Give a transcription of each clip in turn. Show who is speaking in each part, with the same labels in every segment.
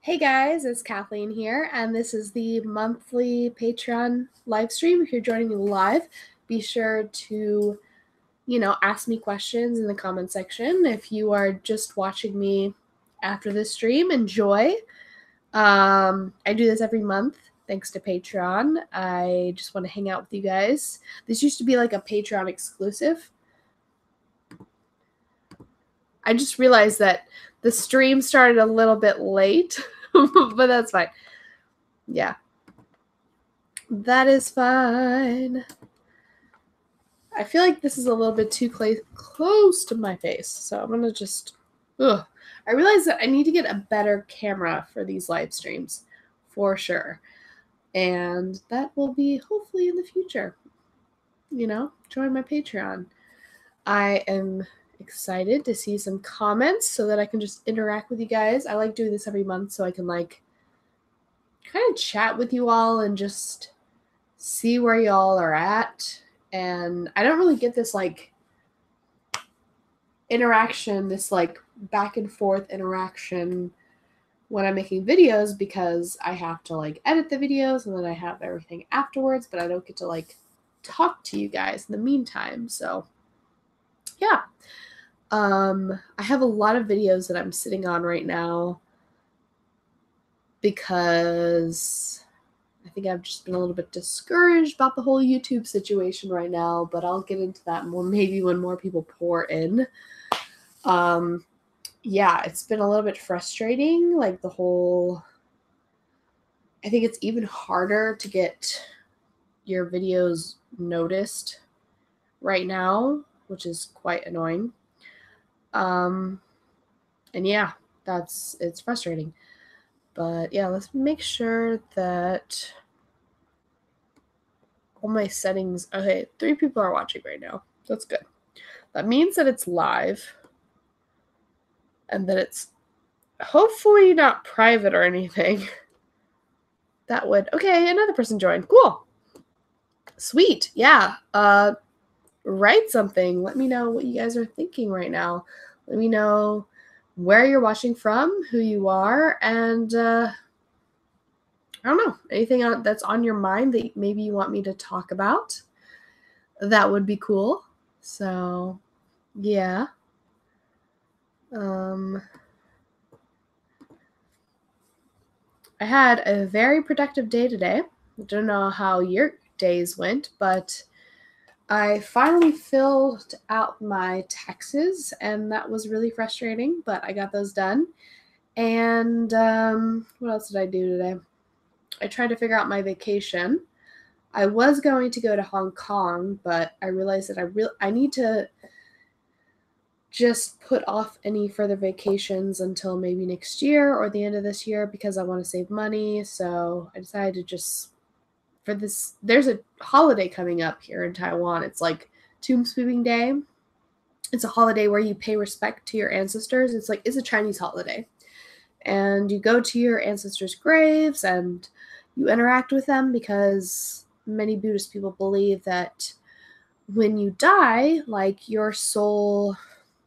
Speaker 1: Hey guys, it's Kathleen here, and this is the monthly Patreon live stream. If you're joining me live, be sure to, ask me questions in the comment section. If you are just watching me after the stream, enjoy. I do this every month thanks to Patreon. I just want to hang out with you guys. This used to be like a Patreon exclusive. I just realized that the stream started a little bit late, but that's fine. Yeah. That is fine. I feel like this is a little bit too close to my face, so I'm going to just... Ugh. I realize that I need to get a better camera for these live streams, for sure. And that will be hopefully in the future. Join my Patreon. I am excited to see some comments so that I can just interact with you guys. I like doing this every month so I can kind of chat with you all and just see where y'all are at. And I don't really get this interaction, this back and forth interaction when I'm making videos, because I have to edit the videos and then I have everything afterwards, but I don't get to talk to you guys in the meantime. So yeah. I have a lot of videos that I'm sitting on right now because I think I've just been a little bit discouraged about the whole YouTube situation right now, but I'll get into that more maybe when more people pour in. Yeah, it's been a little bit frustrating, I think it's even harder to get your videos noticed right now, which is quite annoying. And yeah, it's frustrating. But yeah, let's make sure that all my settings... Okay, 3 people are watching right now. That's good. That means that it's live. And that it's hopefully not private or anything. That would... Okay, another person joined. Cool. Sweet. Yeah. Write something. Let me know what you guys are thinking right now. Let me know where you're watching from, who you are, and I don't know, anything that's on your mind that maybe you want me to talk about. That would be cool. So, yeah. I had a very productive day today. I don't know how your days went, but I finally filled out my taxes, and that was really frustrating, but I got those done. And what else did I do today? I tried to figure out my vacation. I was going to go to Hong Kong, but I realized that I need to just put off any further vacations until maybe next year or the end of this year because I want to save money. So I decided to just... For this, there's a holiday coming up here in Taiwan. It's like Tomb Sweeping Day. It's a holiday where you pay respect to your ancestors. It's a Chinese holiday. And you go to your ancestors' graves and you interact with them because many Buddhist people believe that when you die, your soul...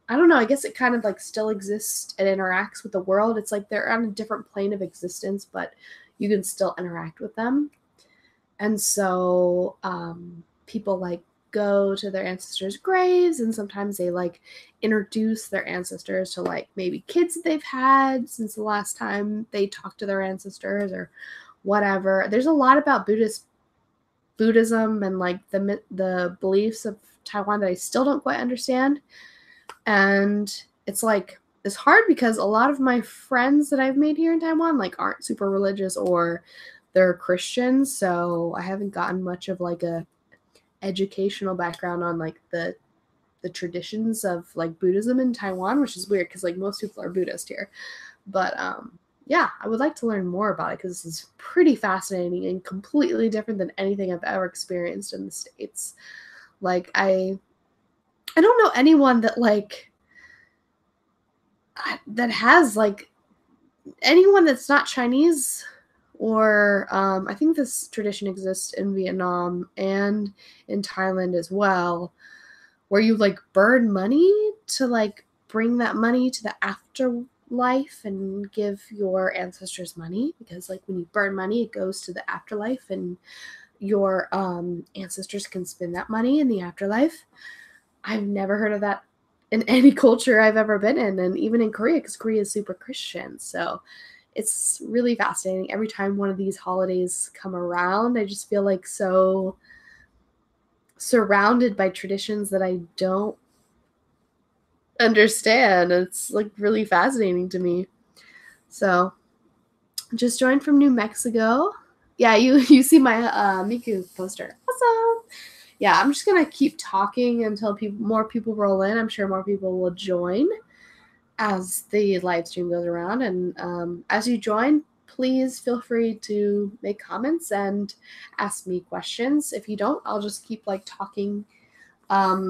Speaker 1: I don't know, I guess it kind of still exists and interacts with the world. It's like they're on a different plane of existence, but you can still interact with them. And so people go to their ancestors' graves, and sometimes they introduce their ancestors to maybe kids that they've had since the last time they talked to their ancestors or whatever. There's a lot about Buddhism and the beliefs of Taiwan that I still don't quite understand. And it's hard because a lot of my friends that I've made here in Taiwan aren't super religious or they're Christians, so I haven't gotten much of a educational background on the traditions of Buddhism in Taiwan, which is weird because most people are Buddhist here. But yeah, I would like to learn more about it because this is pretty fascinating and completely different than anything I've ever experienced in the States. I don't know anyone that that has anyone that's not Chinese, or I think this tradition exists in Vietnam and in Thailand as well, where you burn money to bring that money to the afterlife life and give your ancestors money, because like when you burn money, it goes to the afterlife, and your ancestors can spend that money in the afterlife. I've never heard of that in any culture I've ever been in, and even in Korea, because Korea is super Christian. So it's really fascinating. Every time one of these holidays come around, I just feel like so surrounded by traditions that I don't understand. It's like really fascinating to me. So just joined from New Mexico. Yeah, you see my Miku poster. Awesome. Yeah, I'm just gonna keep talking until more people roll in. I'm sure more people will join as the live stream goes around. And as you join, please feel free to make comments and ask me questions. If you don't, I'll just keep like talking.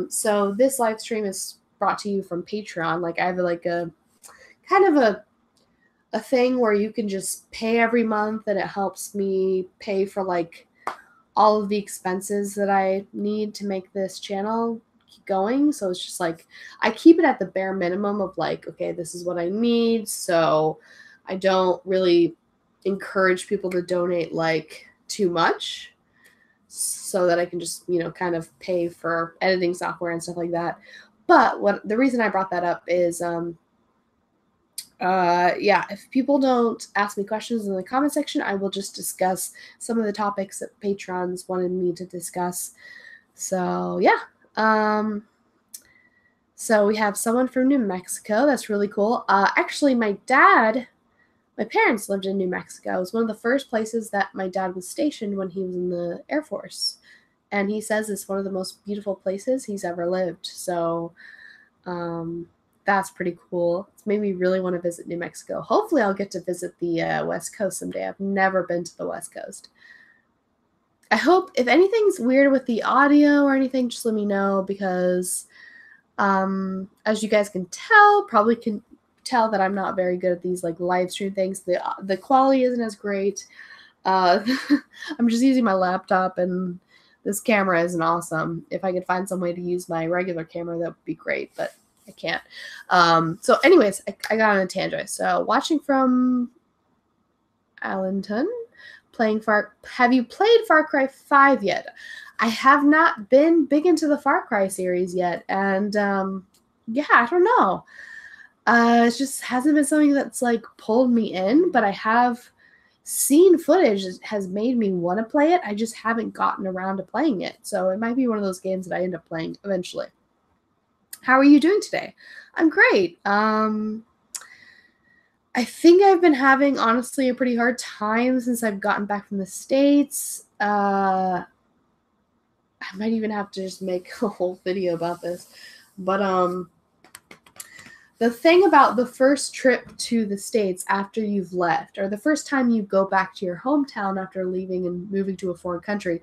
Speaker 1: So this live stream is brought to you from Patreon. Like I have like a kind of a thing where you can just pay every month, and it helps me pay for like all of the expenses that I need to make this channel keep going. So it's just like I keep it at the bare minimum of like, okay, this is what I need. So I don't really encourage people to donate like too much, so that I can just, kind of pay for editing software and stuff like that. But the reason I brought that up is if people don't ask me questions in the comment section, I will just discuss some of the topics that patrons wanted me to discuss. So yeah. So we have someone from New Mexico. That's really cool. Actually, my parents lived in New Mexico. It was one of the first places that my dad was stationed when he was in the Air Force. And he says it's one of the most beautiful places he's ever lived. So, that's pretty cool. It's made me really want to visit New Mexico. Hopefully I'll get to visit the West Coast someday. I've never been to the West Coast. I hope if anything's weird with the audio or anything, just let me know, because as you guys can tell, probably can tell that I'm not very good at these like live stream things. The quality isn't as great. I'm just using my laptop, and this camera isn't awesome. If I could find some way to use my regular camera, that would be great, but I can't. So anyways, I got on a tangent. So watching from Allenton, have you played Far Cry 5 yet? I have not been big into the Far Cry series yet. And yeah, I don't know. It just hasn't been something that's like pulled me in, but I have seen footage that has made me want to play it. I just haven't gotten around to playing it. So it might be one of those games that I end up playing eventually. How are you doing today? I'm great. I think I've been having, honestly, a pretty hard time since I've gotten back from the States. I might even have to just make a whole video about this. But the thing about the first trip to the States after you've left, or the first time you go back to your hometown after leaving and moving to a foreign country,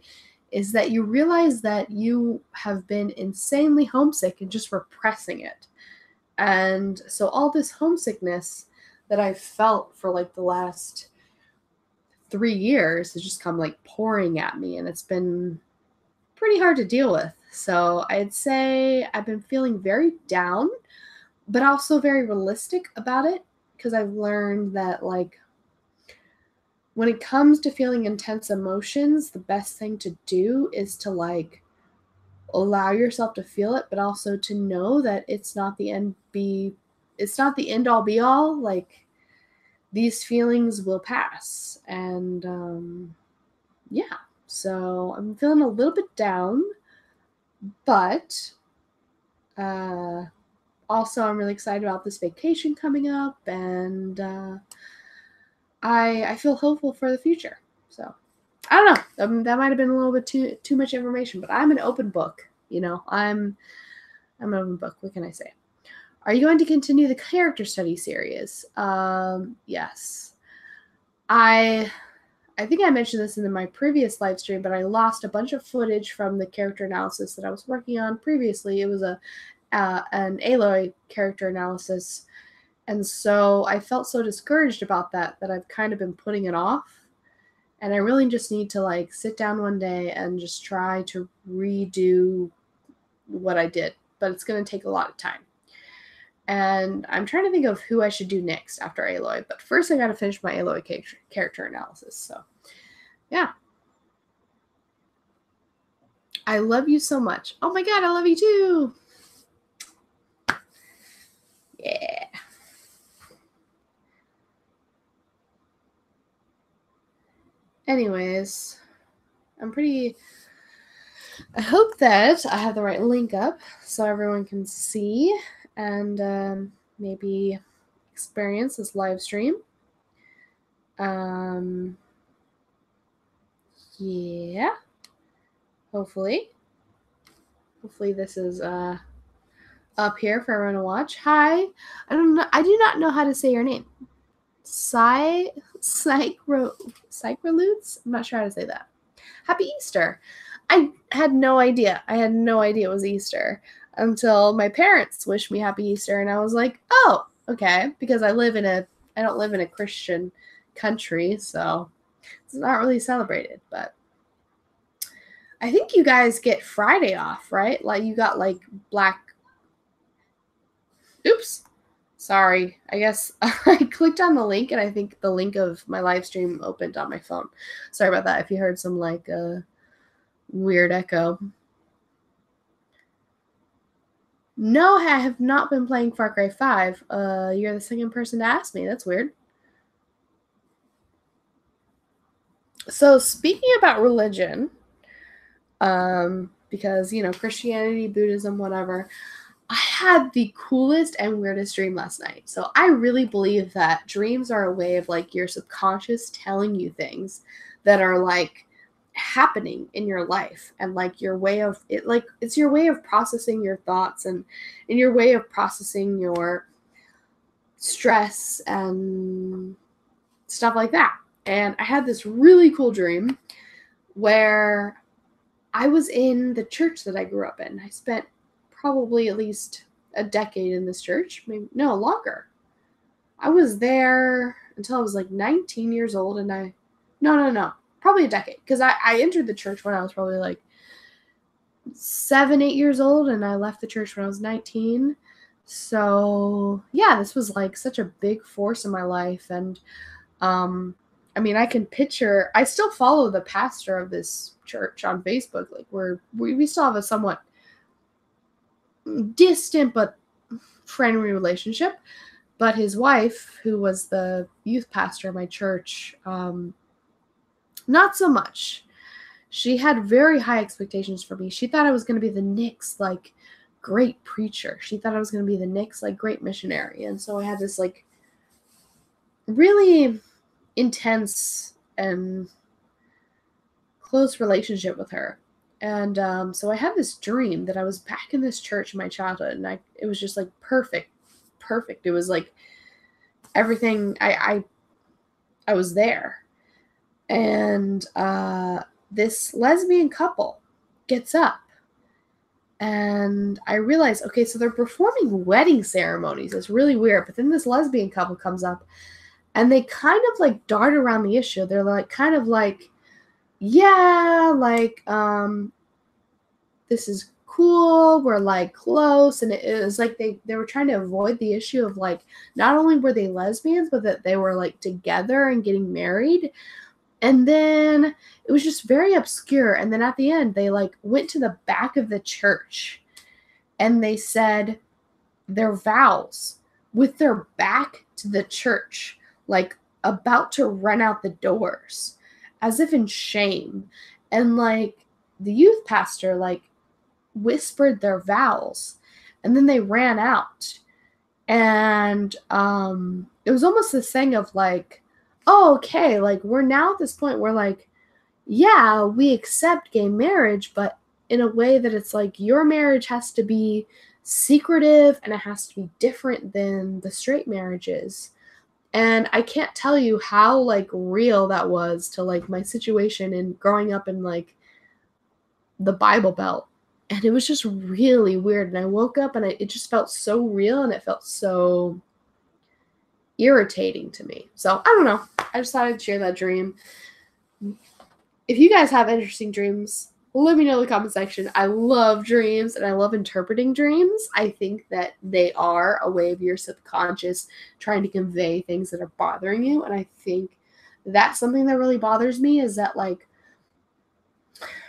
Speaker 1: is that you realize that you have been insanely homesick and just repressing it. And so all this homesickness that I've felt for like the last 3 years has just come like pouring at me, and it's been pretty hard to deal with. So I'd say I've been feeling very down, but also very realistic about it, because I've learned that like when it comes to feeling intense emotions, the best thing to do is to like allow yourself to feel it, but also to know that it's not the end all be all. Like these feelings will pass. And yeah, so I'm feeling a little bit down, but also I'm really excited about this vacation coming up, and I feel hopeful for the future. So I don't know. That might have been a little bit too much information, but I'm an open book. I'm an open book. What can I say? Are you going to continue the character study series? Yes. I think I mentioned this in my previous live stream, but I lost a bunch of footage from the character analysis that I was working on previously. It was an Aloy character analysis. And so I felt so discouraged about that I've kind of been putting it off. And I really just need to like sit down one day and just try to redo what I did. But it's going to take a lot of time. And I'm trying to think of who I should do next after Aloy. But first I got to finish my Aloy character analysis. So, yeah. I love you so much. Oh my god, I love you too. Yeah. Anyways, I hope that I have the right link up so everyone can see and maybe experience this live stream. Yeah. Hopefully this is up here for everyone to watch. Hi. I do not know how to say your name. Psychrolutes? I'm not sure how to say that. Happy Easter. I had no idea. It was Easter until my parents wished me Happy Easter, and I was like, oh, okay, because I don't live in a Christian country, so it's not really celebrated, but I think you guys get Friday off, right? Like you got like oops. Sorry. I guess I clicked on the link and I think the link of my live stream opened on my phone. Sorry about that if you heard some like weird echo. No, I have not been playing Far Cry 5. You're the second person to ask me. That's weird. So speaking about religion, because, you know, Christianity, Buddhism, whatever, I had the coolest and weirdest dream last night. So I really believe that dreams are a way of like your subconscious telling you things that are like happening in your life, and like your way of it, like it's your way of processing your thoughts and your way of processing your stress and stuff like that. And I had this really cool dream where I was in the church that I grew up in. I spent probably at least a decade in this church, maybe no longer. I was there until I was like 19 years old, and probably a decade, because I entered the church when I was probably like 7-8 years old, and I left the church when I was 19. So yeah, this was like such a big force in my life. And I mean, I still follow the pastor of this church on Facebook. Like we still have a somewhat distant but friendly relationship. But his wife, who was the youth pastor of my church, not so much. She had very high expectations for me. She thought I was going to be the next like great preacher. She thought I was going to be the next like great missionary. And so I had this like really intense and close relationship with her. And so I had this dream that I was back in this church in my childhood, and it was just like perfect. It was like everything. I was there, and this lesbian couple gets up, and I realized, okay, so they're performing wedding ceremonies. It's really weird. But then this lesbian couple comes up, and they kind of like dart around the issue. They're like kind of like, yeah, like this is cool, we're like close. And it was like they were trying to avoid the issue of like, not only were they lesbians, but that they were like together and getting married. And then it was just very obscure. And then at the end, they like went to the back of the church and they said their vows with their back to the church, like about to run out the doors, as if in shame. And like the youth pastor like whispered their vows, and then they ran out. And it was almost this thing of like, oh, okay, like we're now at this point where like, yeah, we accept gay marriage, but in a way that it's like your marriage has to be secretive and it has to be different than the straight marriages. And I can't tell you how like real that was to like my situation and growing up in like the Bible Belt. And it was just really weird. And I woke up and it just felt so real, and it felt so irritating to me. So I don't know. I just thought I'd share that dream. If you guys have interesting dreams, Let me know in the comment section. I love dreams and I love interpreting dreams. I think that they are a way of your subconscious trying to convey things that are bothering you. And I think that's something that really bothers me, is that, like,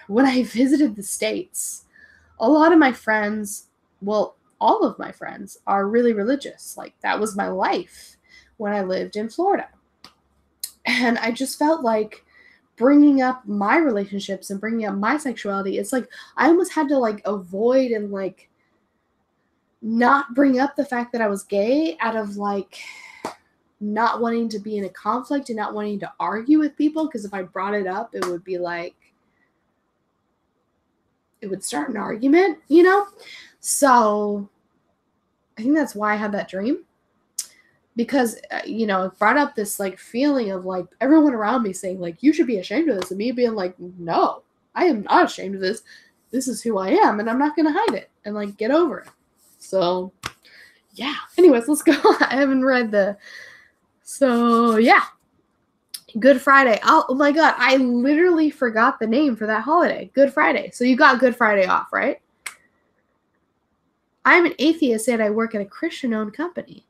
Speaker 1: when I visited the States, a lot of my friends, well, all of my friends are really religious. Like, that was my life when I lived in Florida. And I just felt like bringing up my relationships and bringing up my sexuality, it's like I almost had to, like, avoid and, like, not bring up the fact that I was gay out of, like, not wanting to be in a conflict and not wanting to argue with people, because if I brought it up, it would be like, it would start an argument, you know? So I think that's why I had that dream, because, you know, it brought up this, like, feeling of, like, everyone around me saying, like, you should be ashamed of this, and me being like, no, I am not ashamed of this. This is who I am, and I'm not going to hide it, and, like, get over it. So, yeah. Anyways, let's go. I haven't read so, yeah. Good Friday. Oh my God. I literally forgot the name for that holiday. Good Friday. So you got Good Friday off, right? I'm an atheist and I work at a Christian-owned company.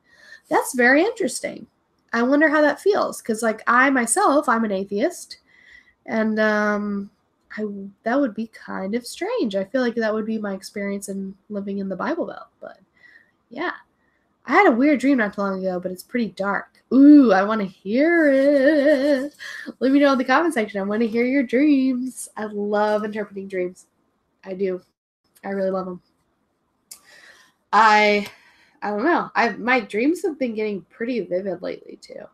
Speaker 1: That's very interesting. I wonder how that feels, because, like, I myself, I'm an atheist, and that would be kind of strange. I feel like that would be my experience in living in the Bible Belt, but yeah. I had a weird dream not too long ago, but it's pretty dark. Ooh, I want to hear it. Let me know in the comment section. I want to hear your dreams. I love interpreting dreams. I do. I really love them. I don't know. My dreams have been getting pretty vivid lately too,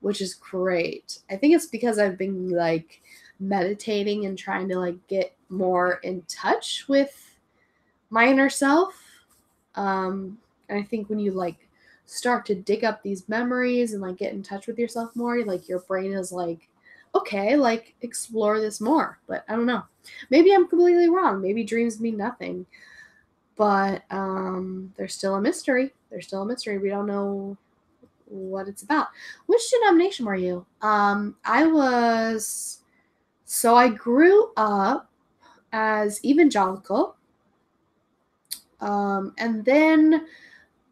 Speaker 1: which is great. I think it's because I've been, like, meditating and trying to, like, get more in touch with my inner self. And I think when you, like, start to dig up these memories and, like, get in touch with yourself more, like, your brain is like, okay, like, explore this more. But I don't know. Maybe I'm completely wrong. Maybe dreams mean nothing. But they're still a mystery. They're still a mystery. We don't know what it's about. Which denomination were you? I grew up as evangelical. And then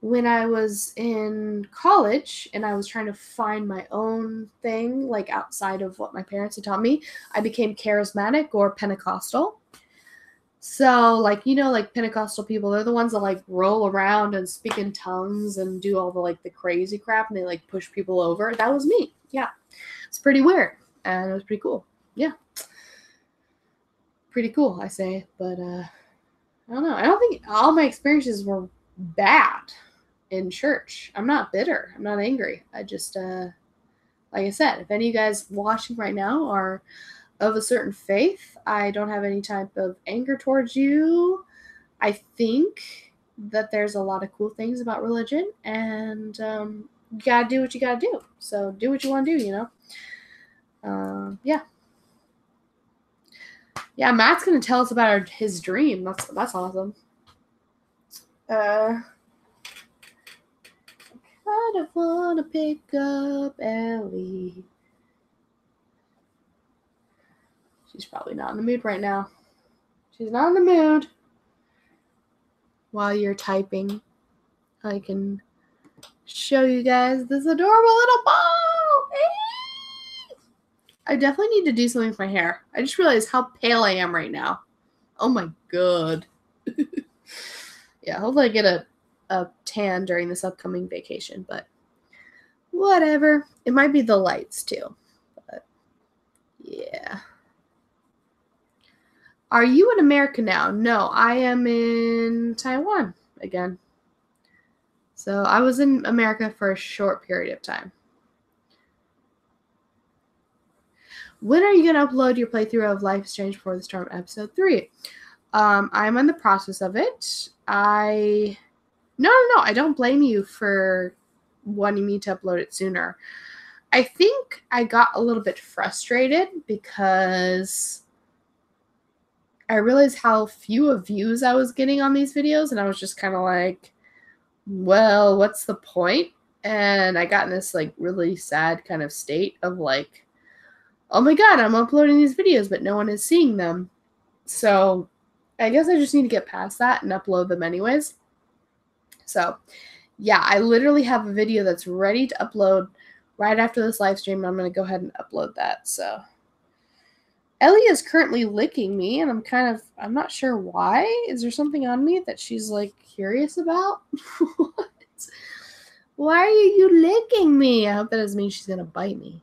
Speaker 1: when I was in college and I was trying to find my own thing, like, outside of what my parents had taught me, I became charismatic or Pentecostal. So, like, you know, like, Pentecostal people, they're the ones that, like, roll around and speak in tongues and do all the, like, the crazy crap, and they, like, push people over. That was me. Yeah. It's pretty weird. And it was pretty cool. Yeah. Pretty cool, I say. But, I don't know. I don't think all my experiences were bad in church. I'm not bitter. I'm not angry. I just, like I said, if any of you guys watching right now are of a certain faith, I don't have any type of anger towards you. I think that there's a lot of cool things about religion, and you gotta do what you gotta do. So do what you want to do, you know? Yeah. Yeah, Matt's gonna tell us about his dream. That's awesome. I kind of wanna pick up Ellie. She's probably not in the mood right now. She's not in the mood. While you're typing, I can show you guys this adorable little ball. I definitely need to do something with my hair. I just realized how pale I am right now. Oh my God. Yeah, hopefully I get a tan during this upcoming vacation, but whatever. It might be the lights too, but yeah. Are you in America now? No, I am in Taiwan again. So I was in America for a short period of time. When are you going to upload your playthrough of Life is Strange Before the Storm episode 3? I'm in the process of it. No, I don't blame you for wanting me to upload it sooner. I think I got a little bit frustrated because I realized how few of views I was getting on these videos, and I was just kind of like, well, what's the point? And I got in this, like, really sad kind of state of, like, oh my God, I'm uploading these videos, but no one is seeing them. So I guess I just need to get past that and upload them anyways. So yeah, I literally have a video that's ready to upload right after this live stream. I'm going to go ahead and upload that. So Ellie is currently licking me, and I'm not sure why. Is there something on me that she's like curious about? What? Why are you licking me? I hope that doesn't mean she's going to bite me.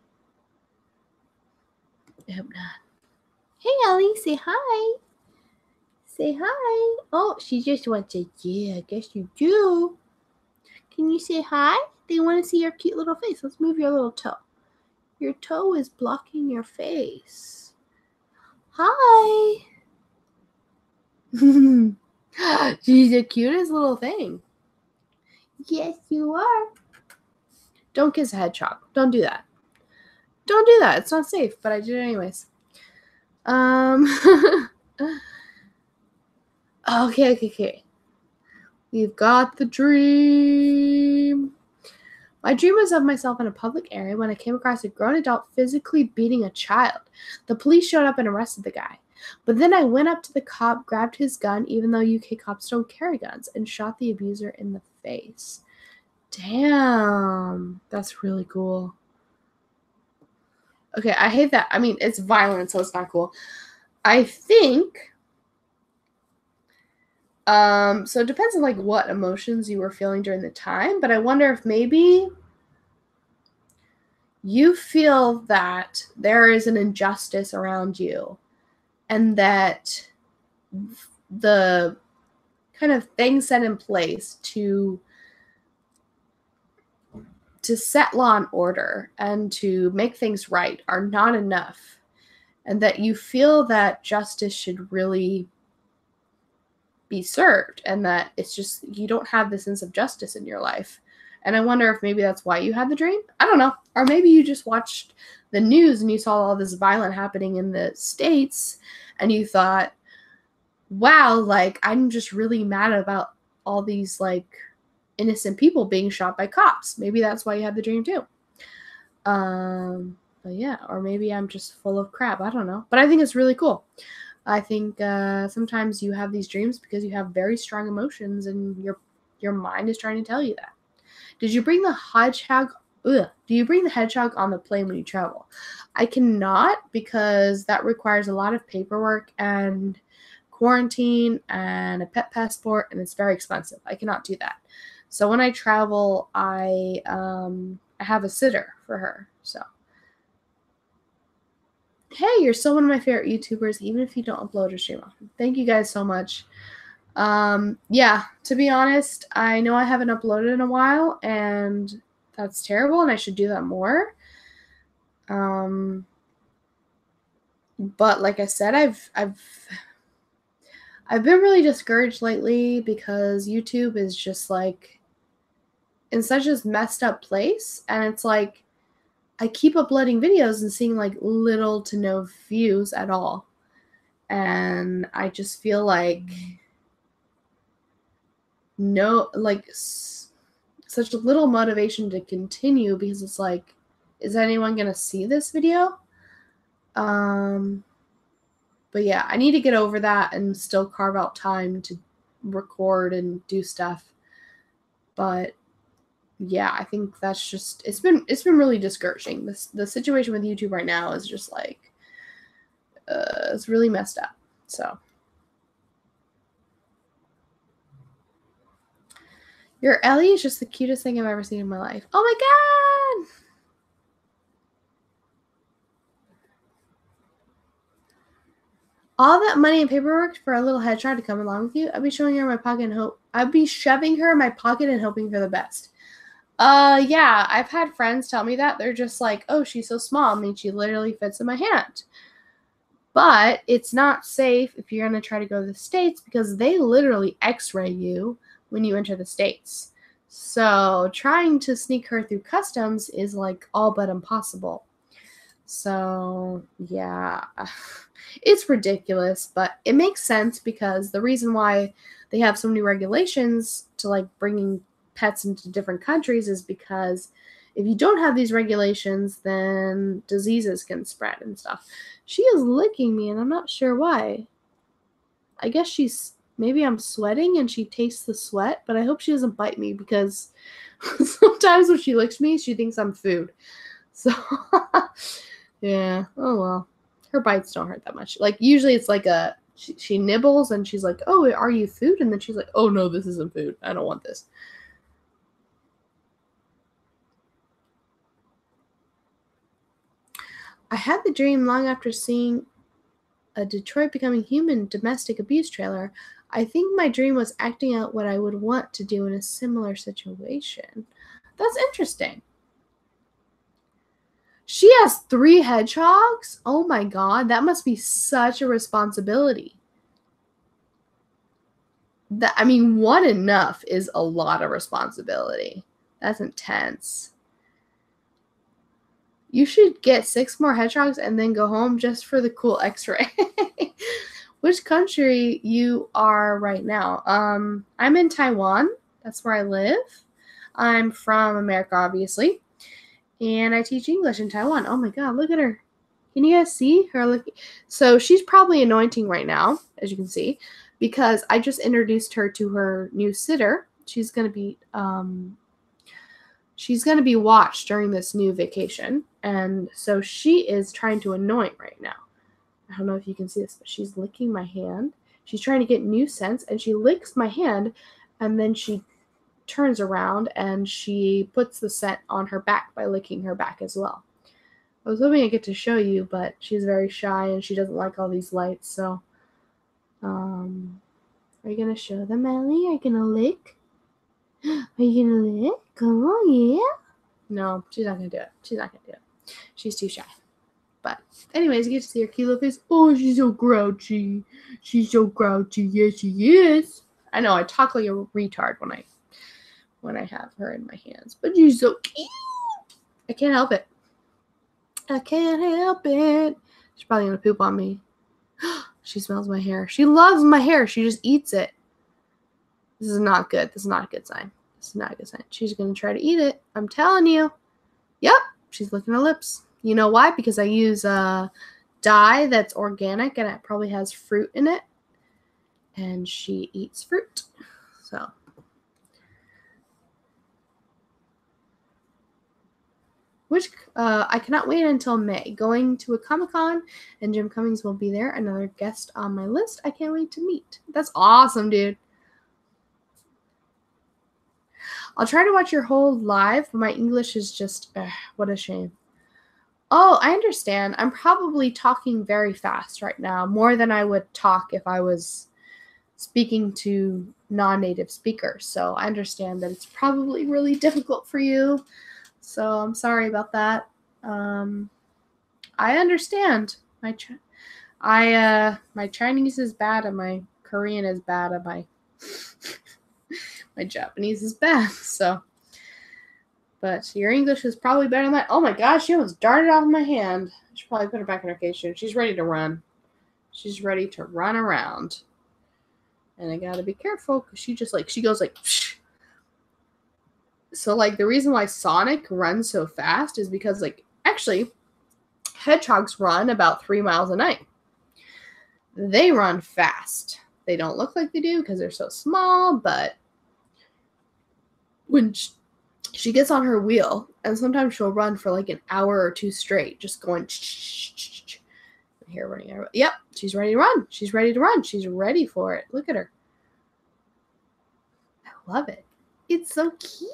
Speaker 1: I hope not. Hey, Ellie, say hi. Say hi. Oh, she just wants to, yeah, I guess you do. Can you say hi? They want to see your cute little face. Let's move your little toe. Your toe is blocking your face. Hi. She's the cutest little thing. Yes, you are. Don't kiss a hedgehog. Don't do that. Don't do that. It's not safe, but I did it anyways. Okay. We've got the dream. My dream was of myself in a public area when I came across a grown adult physically beating a child. The police showed up and arrested the guy. But then I went up to the cop, grabbed his gun, even though UK cops don't carry guns, and shot the abuser in the face. Damn. That's really cool. Okay, I hate that. I mean, it's violent, so it's not cool. I think... so it depends on, like, what emotions you were feeling during the time, but I wonder if maybe you feel that there is an injustice around you and that the kind of things set in place to set law and order and to make things right are not enough, and that you feel that justice should really be served, and that it's just you don't have the sense of justice in your life. And I wonder if maybe that's why you had the dream. I don't know. Or maybe you just watched the news and you saw all this violence happening in the States and you thought, wow, like, I'm just really mad about all these, like, innocent people being shot by cops. Maybe that's why you had the dream too. But yeah, or maybe I'm just full of crap. I don't know. But I think it's really cool. I think sometimes you have these dreams because you have very strong emotions and your mind is trying to tell you that. Did you bring the hedgehog? Do you bring the hedgehog on the plane when you travel? I cannot, because that requires a lot of paperwork and quarantine and a pet passport, and it's very expensive. I cannot do that. So when I travel, I have a sitter for her. So, hey, you're still one of my favorite YouTubers, even if you don't upload or stream often. Thank you guys so much. Yeah, to be honest, I know I haven't uploaded in a while, and that's terrible, and I should do that more. But like I said, I've been really discouraged lately because YouTube is just like in such a messed up place, and it's like I keep uploading videos and seeing like little to no views at all, and I just feel like such little motivation to continue, because it's like, is anyone gonna see this video? But yeah, I need to get over that and still carve out time to record and do stuff. But yeah, I think that's just it's been really discouraging. The situation with YouTube right now is just like it's really messed up. So your Ellie is just the cutest thing I've ever seen in my life. Oh my god! All that money and paperwork for a little headshot to come along with you? I'd be showing her in my pocket and I'd be shoving her in my pocket and hoping for the best. Yeah, I've had friends tell me that. They're just like, oh, she's so small. I mean, she literally fits in my hand. But it's not safe if you're going to try to go to the States, because they literally x-ray you when you enter the States. So trying to sneak her through customs is like all but impossible. So yeah, it's ridiculous, but it makes sense, because the reason why they have so many regulations to like bringing pets into different countries is because if you don't have these regulations, then diseases can spread and stuff. She is licking me, and I'm not sure why. I guess maybe I'm sweating and she tastes the sweat, but I hope she doesn't bite me because sometimes when she licks me, she thinks I'm food. So, yeah. Oh, well. Her bites don't hurt that much. Like, usually it's like she nibbles and she's like, oh, are you food? And then she's like, oh, no, this isn't food. I don't want this. I had the dream long after seeing a Detroit Becoming Human domestic abuse trailer. I think my dream was acting out what I would want to do in a similar situation. That's interesting. She has 3 hedgehogs? Oh my god, that must be such a responsibility. I mean, 1 enough is a lot of responsibility. That's intense. You should get 6 more hedgehogs and then go home just for the cool x-ray. Which country you are right now? I'm in Taiwan. That's where I live. I'm from America, obviously. And I teach English in Taiwan. Oh my god, look at her. Can you guys see her? So she's probably anointing right now, as you can see, because I just introduced her to her new sitter. She's gonna be watched during this new vacation, and so she is trying to anoint right now. I don't know if you can see this, but she's licking my hand. She's trying to get new scents, and she licks my hand, and then she turns around and she puts the scent on her back by licking her back as well. I was hoping I get to show you, but she's very shy and she doesn't like all these lights, so are you gonna show them, Ellie? Are you gonna lick? Are you gonna lick? Come on, yeah? No, she's not gonna do it. She's too shy. But anyways, you get to see her cute little face. Oh, she's so grouchy. Yes, she is. I know, I talk like a retard when I have her in my hands. But she's so cute. I can't help it. She's probably gonna poop on me. She smells my hair. She loves my hair. She just eats it. This is not good. This is not a good sign. She's gonna try to eat it. I'm telling you. Yep, she's licking her lips. You know why? Because I use dye that's organic and it probably has fruit in it. And she eats fruit. So. I cannot wait until May. Going to a Comic-Con, and Jim Cummings will be there. Another guest on my list. I can't wait to meet. That's awesome, dude. I'll try to watch your whole live, but my English is just, what a shame. Oh, I understand. I'm probably talking very fast right now, more than I would talk if I was speaking to non-native speakers. So I understand that it's probably really difficult for you. So I'm sorry about that. I understand. My Chinese is bad and my Korean is bad and my my Japanese is bad. So, but your English is probably better than that. Oh my gosh, she almost darted off my hand. I should probably put her back in her cage soon. She's ready to run. She's ready to run around. And I gotta be careful because she goes like. Psh. So, like, the reason why Sonic runs so fast is because, like, actually, hedgehogs run about 3 miles a night. They run fast. They don't look like they do because they're so small, but when she gets on her wheel, and sometimes she'll run for, like, an hour or 2 straight, just going, here, running. Yep, she's ready to run. She's ready to run. She's ready for it. Look at her. I love it. It's so cute.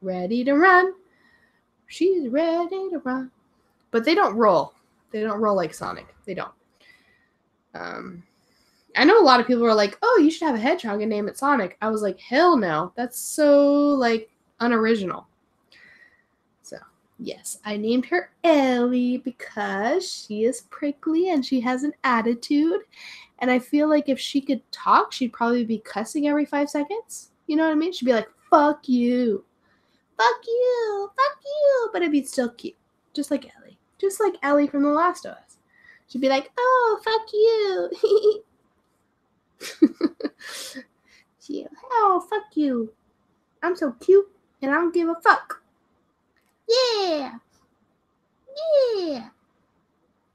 Speaker 1: Ready to run. She's ready to run. But they don't roll. They don't roll like Sonic. They don't. I know a lot of people are like, oh, you should have a hedgehog and name it Sonic. I was like, hell no. That's so, like, unoriginal. So, yes, I named her Ellie because she is prickly and she has an attitude. And I feel like if she could talk, she'd probably be cussing every 5 seconds. You know what I mean? She'd be like, fuck you. Fuck you. Fuck you. But it'd be still cute. Just like Ellie. Just like Ellie from The Last of Us. She'd be like, oh, fuck you. Oh, fuck you. I'm so cute and I don't give a fuck. Yeah. Yeah.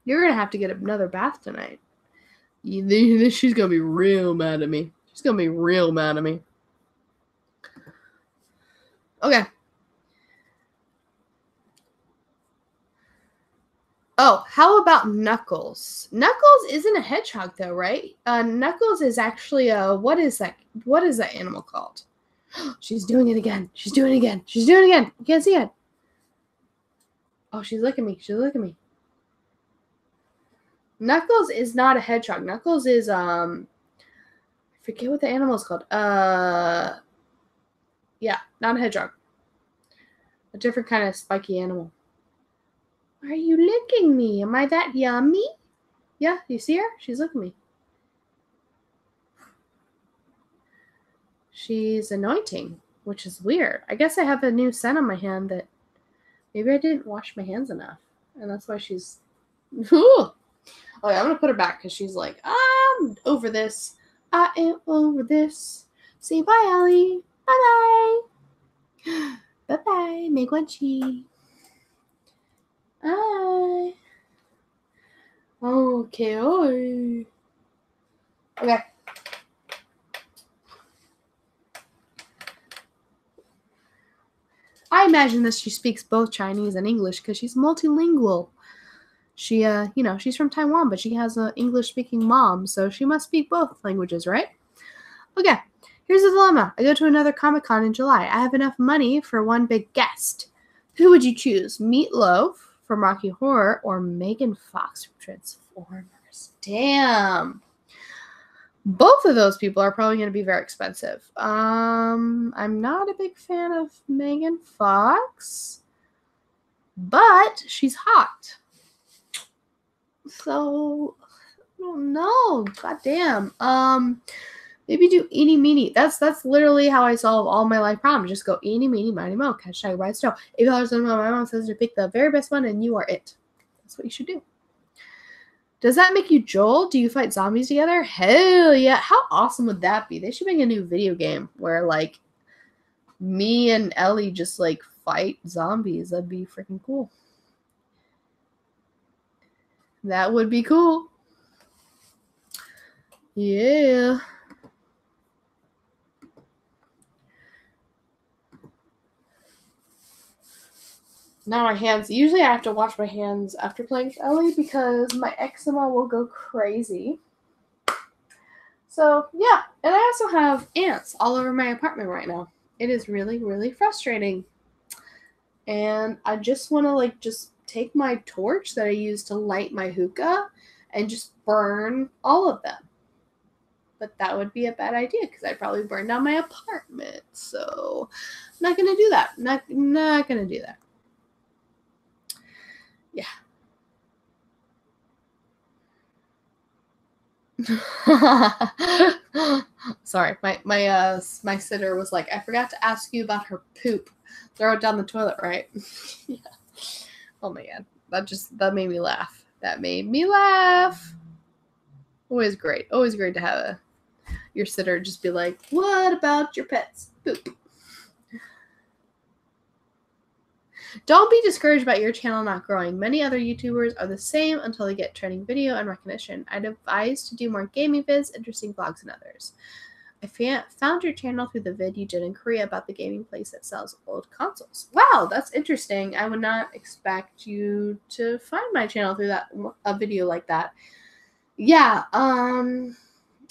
Speaker 1: You're going to have to get another bath tonight. She's gonna be real mad at me. She's gonna be real mad at me. Okay. Oh, how about Knuckles? Knuckles isn't a hedgehog though, right? Knuckles is actually a what is that? What is that animal called? She's doing it again. She's doing it again. She's doing it again. You can't see it. Oh, she's licking me. She's licking me. Knuckles is not a hedgehog. Knuckles is I forget what the animal is called. Yeah, not a hedgehog. A different kind of spiky animal. Why are you licking me? Am I that yummy? Yeah, you see her? She's licking me. She's anointing, which is weird. I guess I have a new scent on my hand that maybe I didn't wash my hands enough. And that's why she's... Ooh. Okay, I'm going to put her back because she's like, I'm over this. I am over this. Say bye, Ellie. Bye-bye. Bye-bye. Make one chi. Bye. Okay. Okay. I imagine that she speaks both Chinese and English because she's multilingual. She, she's from Taiwan, but she has an English-speaking mom, so she must speak both languages, right? Okay, here's the dilemma. I go to another Comic-Con in July. I have enough money for one big guest. Who would you choose? Meatloaf from Rocky Horror or Megan Fox from Transformers? Damn. Both of those people are probably going to be very expensive. I'm not a big fan of Megan Fox, but she's hot. So, I don't know. Goddamn. Maybe do eeny meeny. That's literally how I solve all my life problems. Just go eeny meeny miny mo. Hashtag buy snow. $8 my mom says to pick the very best one, and you are it. That's what you should do. Does that make you Joel? Do you fight zombies together? Hell yeah. How awesome would that be? They should make a new video game where, like, me and Ellie just, like, fight zombies. That'd be freaking cool. That would be cool. Yeah. Now my hands. Usually I have to wash my hands after playing with Ellie because my eczema will go crazy. So, yeah. And I also have ants all over my apartment right now. It is really, really frustrating. And I just want to, just take my torch that I use to light my hookah and just burn all of them. But that would be a bad idea because I'd probably burn down my apartment. So, I'm not going to do that. Not going to do that. Yeah. Sorry, my sitter was like, I forgot to ask you about her poop. Throw it down the toilet, right? Yeah. Oh my god, that made me laugh. That made me laugh. Always great to have your sitter just be like, what about your pet's poop? Don't be discouraged about your channel not growing. Many other YouTubers are the same until they get trending video and recognition. I'd advise to do more gaming vids, interesting vlogs, and others. I found your channel through the vid you did in Korea about the gaming place that sells old consoles. Wow, that's interesting. I would not expect you to find my channel through a video like that. Yeah,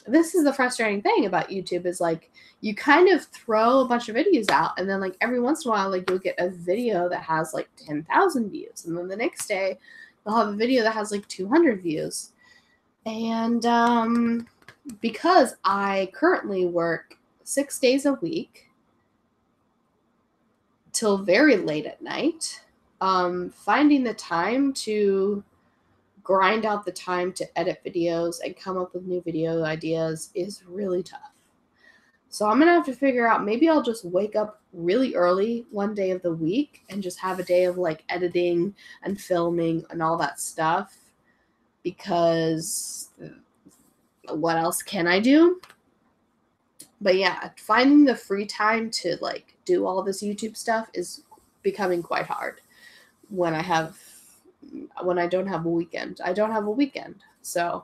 Speaker 1: this is the frustrating thing about YouTube is like you kind of throw a bunch of videos out and then like every once in a while like you'll get a video that has like 10,000 views and then the next day they'll have a video that has like 200 views. And because I currently work 6 days a week till very late at night, finding the time to grind out the time to edit videos and come up with new video ideas is really tough. So I'm going to have to figure out, maybe I'll just wake up really early one day of the week and just have a day of like editing and filming and all that stuff, because what else can I do? But yeah, finding the free time to like do all this YouTube stuff is becoming quite hard when I don't have a weekend. I don't have a weekend. So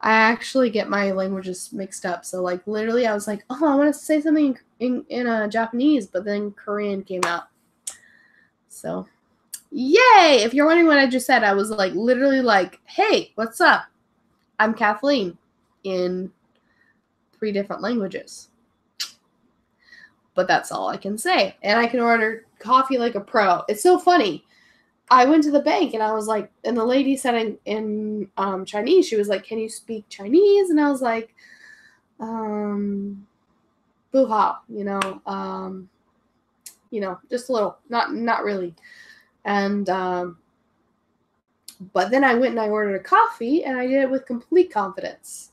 Speaker 1: I actually get my languages mixed up. So like literally I was like, oh, I want to say something in Japanese, but then Korean came out. So yay! If you're wondering what I just said, I was like literally like, hey, what's up? I'm Kathleen in 3 different languages. But that's all I can say. And I can order coffee like a pro. It's so funny. I went to the bank and I was like, and the lady said in Chinese, she was like, can you speak Chinese? And I was like, bu hao, just a little, not really. And, but then I went and I ordered a coffee and I did it with complete confidence.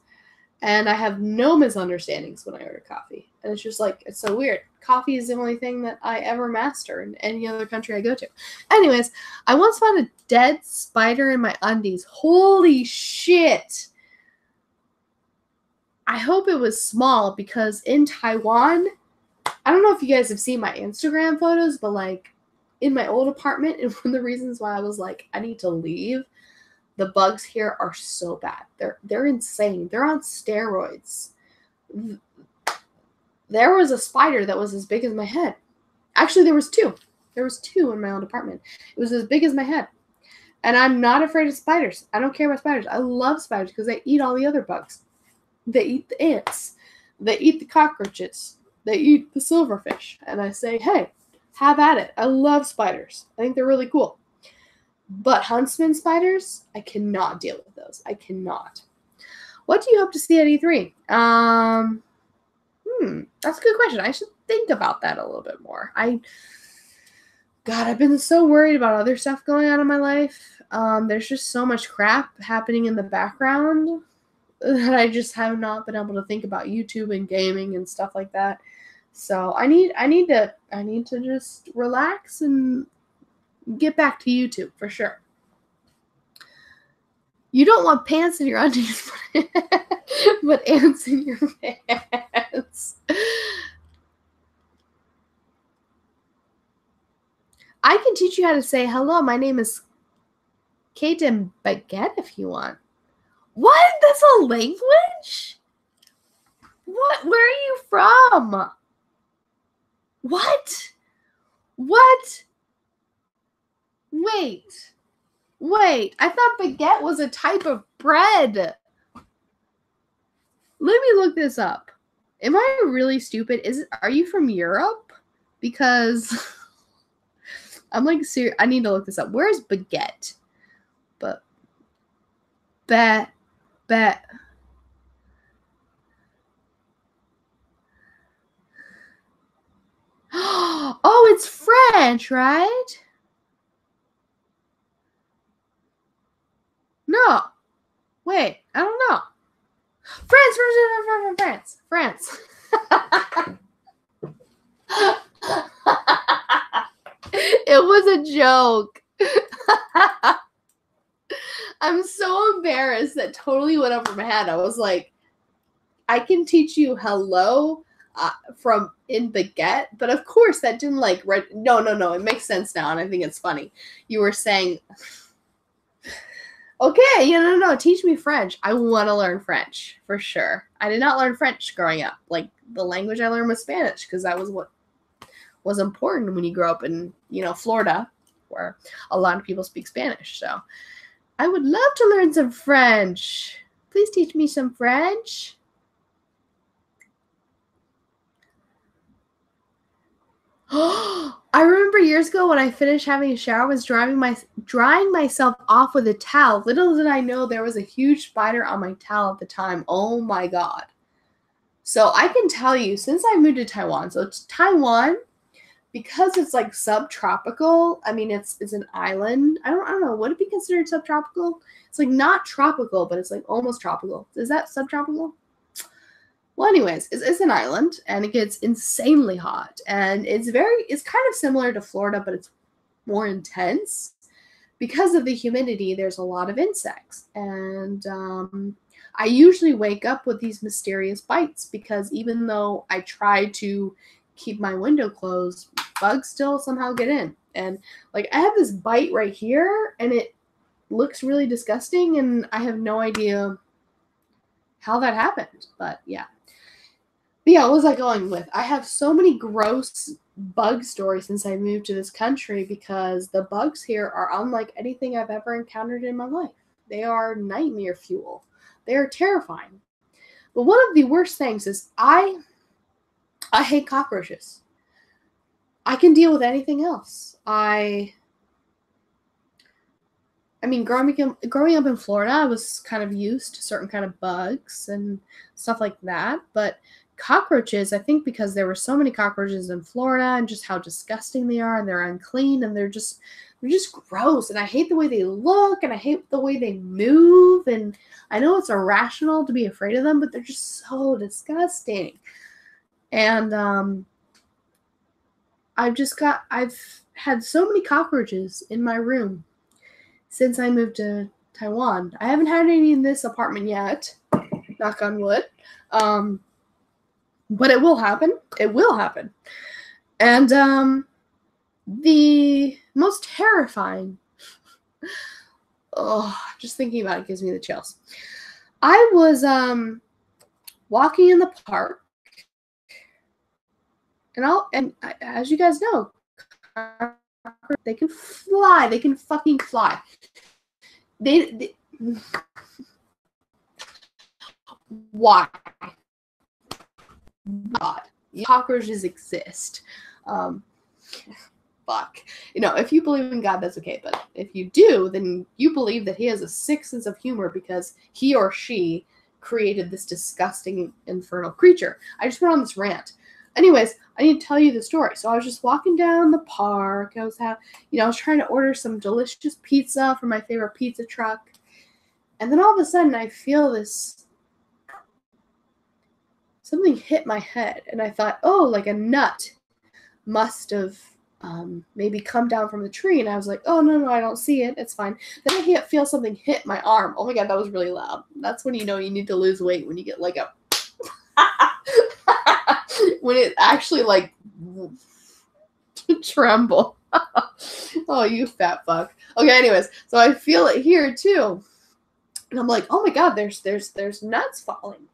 Speaker 1: And I have no misunderstandings when I order coffee. And it's just like, it's so weird. Coffee is the only thing that I ever master in any other country I go to. Anyways, I once found a dead spider in my undies. Holy shit. I hope it was small because in Taiwan, I don't know if you guys have seen my Instagram photos, but like in my old apartment, and one of the reasons why I was like, I need to leave, the bugs here are so bad. They're insane. They're on steroids. There was a spider that was as big as my head. Actually, there was 2. There was 2 in my old apartment. It was as big as my head. And I'm not afraid of spiders. I don't care about spiders. I love spiders because they eat all the other bugs. They eat the ants. They eat the cockroaches. They eat the silverfish. And I say, hey, have at it. I love spiders. I think they're really cool. But huntsman spiders, I cannot deal with those. I cannot. What do you hope to see at E3? That's a good question. I should think about that a little bit more. God, I've been so worried about other stuff going on in my life. There's just so much crap happening in the background that I just have not been able to think about YouTube and gaming and stuff like that. So I need to just relax and get back to YouTube for sure. You don't want pants in your undies, but ants in your pants. I can teach you how to say, hello, my name is Kate and Baguette if you want. What? That's a language? What? Where are you from? What? What? Wait. I thought baguette was a type of bread. Let me look this up. Am I really stupid? Are you from Europe? Because I'm like serious. I need to look this up. Where is baguette? Bet. Oh, it's French, right? No. Wait, I don't know. France. It was a joke. I'm so embarrassed that totally went over my head. I was like, I can teach you hello from in baguette, but of course that didn't like no. It makes sense now, and I think it's funny. You were saying, okay, no, teach me French. I want to learn French for sure. I did not learn French growing up. Like the language I learned was Spanish because that was what was important when you grow up in Florida, where a lot of people speak Spanish. So I would love to learn some French. Please teach me some French. I remember years ago when I finished having a shower, I was drying myself off with a towel. Little did I know there was a huge spider on my towel at the time. Oh my God. So I can tell you, since I moved to Taiwan, so Taiwan, because it's like subtropical, I mean, it's an island. I don't know. Would it be considered subtropical? It's like not tropical, but it's like almost tropical. Is that subtropical? Well, anyways, it's an island, and it gets insanely hot, and it's kind of similar to Florida, but it's more intense. Because of the humidity, there's a lot of insects, and I usually wake up with these mysterious bites because even though I try to keep my window closed, bugs still somehow get in. And like I have this bite right here, and it looks really disgusting, and I have no idea how that happened. But yeah. But yeah, what was I going with? I have so many gross bug stories since I moved to this country because the bugs here are unlike anything I've ever encountered in my life. They are nightmare fuel. They are terrifying. But one of the worst things is I hate cockroaches. I can deal with anything else. I mean, growing up in Florida, I was kind of used to certain kind of bugs and stuff like that. But cockroaches, I think because there were so many cockroaches in Florida and just how disgusting they are, and they're unclean, and they're just gross. And I hate the way they look, and I hate the way they move. And I know it's irrational to be afraid of them, but they're just so disgusting. And I've had so many cockroaches in my room since I moved to Taiwan. I haven't had any in this apartment yet, knock on wood. But it will happen. It will happen. And the most terrifying, just thinking about it gives me the chills. I was walking in the park, and as you guys know, they can fly. They can fucking fly. They why? God, cockroaches exist. Fuck. If you believe in God, that's okay. But if you do, then you believe that he has a sick sense of humor because he or she created this disgusting infernal creature. I just went on this rant. Anyways, I need to tell you the story. So I was just walking down the park. I was trying to order some delicious pizza from my favorite pizza truck. And then all of a sudden I feel something hit my head. And I thought, like a nut must have maybe come down from the tree. And I was like, oh, no, I don't see it. It's fine. Then I feel something hit my arm. Oh my God, that was really loud. That's when you know you need to lose weight, when you get like a when it actually like tremble. Oh, you fat fuck. Okay, anyways, so I feel it here too. And I'm like, oh my God, there's nuts falling.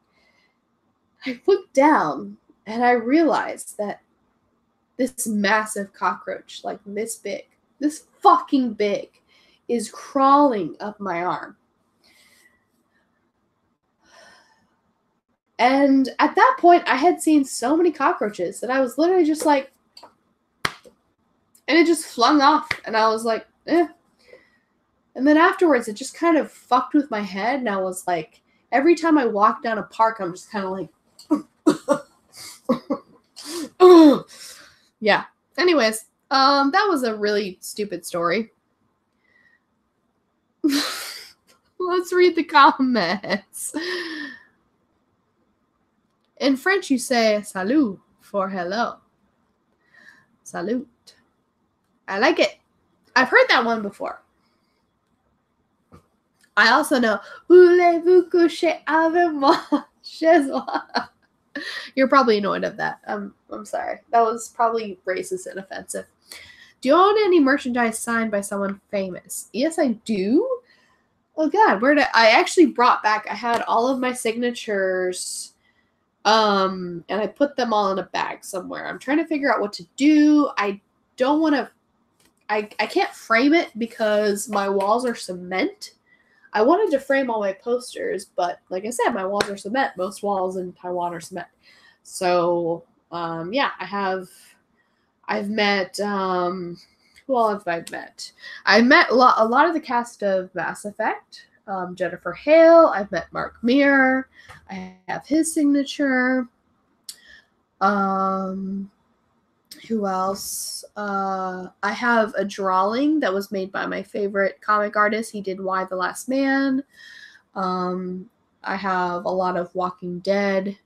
Speaker 1: I look down and I realize that this massive cockroach, like this fucking big, is crawling up my arm. And at that point, I had seen so many cockroaches that I was literally just like, and it just flung off. And I was like, eh. And then afterwards, it just kind of fucked with my head. And I was like, every time I walk down a park, I'm just kind of like, yeah. Anyways, that was a really stupid story. Let's read the comments. In French, you say salut for hello. Salute. I like it. I've heard that one before. I also know voulez-vous coucher avec moi chez moi. You're probably annoyed of that. I'm sorry. That was probably racist and offensive. Do you own any merchandise signed by someone famous? Yes, I do. Oh God, I actually brought back, I had all of my signatures, and I put them all in a bag somewhere. I'm trying to figure out what to do. I don't want to, I can't frame it because my walls are cement. I wanted to frame all my posters, but like I said, my walls are cement. Most walls in Taiwan are cement. So, yeah, I've met, who all have I met? I've met a lot of the cast of Mass Effect. Jennifer Hale. I've met Mark Meer. I have his signature. Who else? I have a drawing that was made by my favorite comic artist. He did Y the Last Man. I have a lot of Walking Dead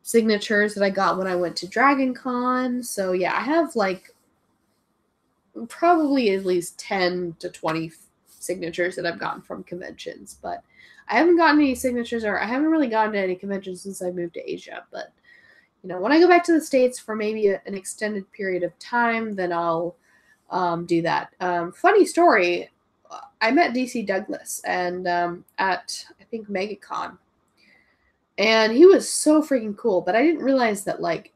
Speaker 1: signatures that I got when I went to Dragon Con. So yeah, I have like probably at least 10 to 20 signatures that I've gotten from conventions, but I haven't gotten any signatures, or I haven't really gotten to any conventions since I moved to Asia. But when I go back to the States for maybe an extended period of time, then I'll do that. Funny story, I met DC Douglas and at I think MegaCon, And he was so freaking cool, but I didn't realize that, like,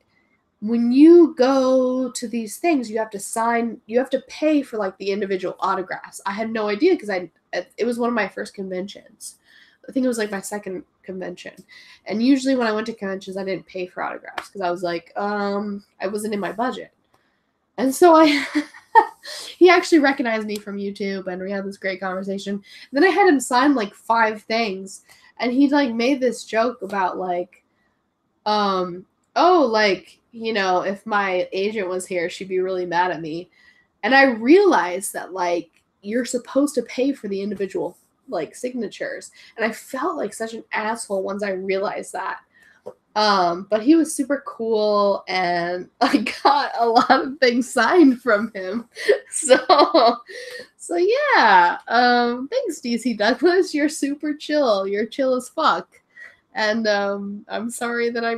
Speaker 1: when you go to these things, you have to pay for, like, the individual autographs. I had no idea because it was one of my first conventions. I think it was, like, my second convention. And usually when I went to conventions, I didn't pay for autographs because I was like, I wasn't in my budget. And so he actually recognized me from YouTube, and we had this great conversation. And then I had him sign, like, 5 things, and he, like, made this joke about, like, oh, like, if my agent was here, she'd be really mad at me. And I realized that, like, you're supposed to pay for the individual, like, signatures. And I felt like such an asshole once I realized that. But he was super cool, and I got a lot of things signed from him. So yeah. Thanks, DC Douglas. You're super chill. You're chill as fuck. And I'm sorry that I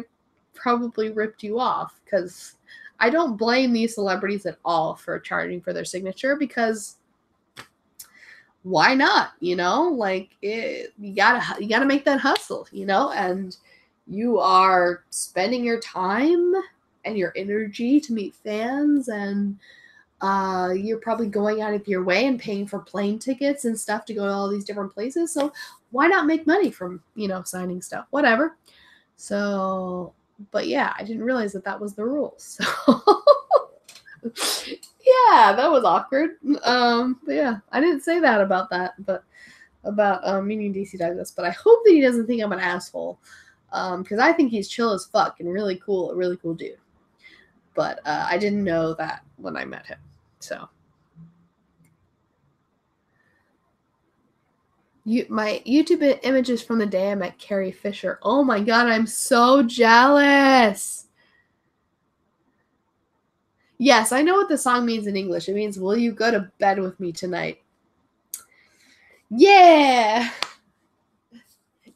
Speaker 1: probably ripped you off, because I don't blame these celebrities at all for charging for their signature, because why not? Like, you gotta make that hustle, and you are spending your time and your energy to meet fans, and you're probably going out of your way and paying for plane tickets and stuff to go to all these different places. So why not make money from, signing stuff, whatever. So, but yeah, I didn't realize that was the rules. So yeah, that was awkward. But yeah, I didn't say that about meeting DC Douglas, but I hope that he doesn't think I'm an asshole. Because I think he's chill as fuck and really cool dude. But I didn't know that when I met him. So my YouTube images from the day I met Carrie Fisher. Oh my god, I'm so jealous. Yes, I know what the song means in English. It means, will you go to bed with me tonight? Yeah.